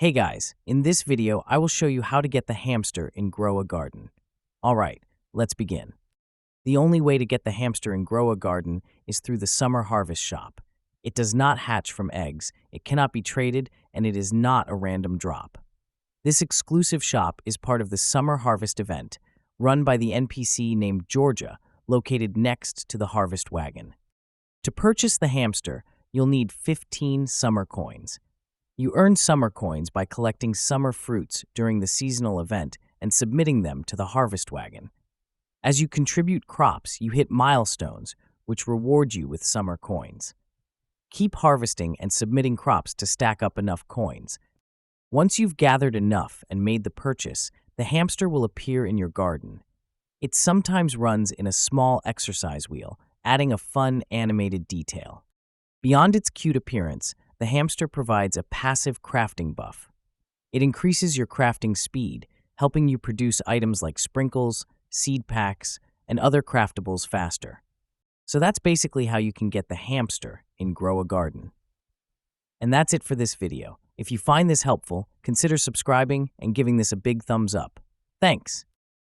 Hey guys, in this video I will show you how to get the hamster in Grow a Garden. Alright, let's begin. The only way to get the hamster in Grow a Garden is through the Summer Harvest Shop. It does not hatch from eggs, it cannot be traded, and it is not a random drop. This exclusive shop is part of the Summer Harvest event, run by the NPC named Georgia, located next to the Harvest Wagon. To purchase the hamster, you'll need 15 summer coins. You earn summer coins by collecting summer fruits during the seasonal event and submitting them to the Harvest Wagon. As you contribute crops, you hit milestones, which reward you with summer coins. Keep harvesting and submitting crops to stack up enough coins. Once you've gathered enough and made the purchase, the hamster will appear in your garden. It sometimes runs in a small exercise wheel, adding a fun animated detail. Beyond its cute appearance, the hamster provides a passive crafting buff. It increases your crafting speed, helping you produce items like sprinkles, seed packs, and other craftables faster. So that's basically how you can get the hamster in Grow a Garden. And that's it for this video. If you find this helpful, consider subscribing and giving this a big thumbs up. Thanks!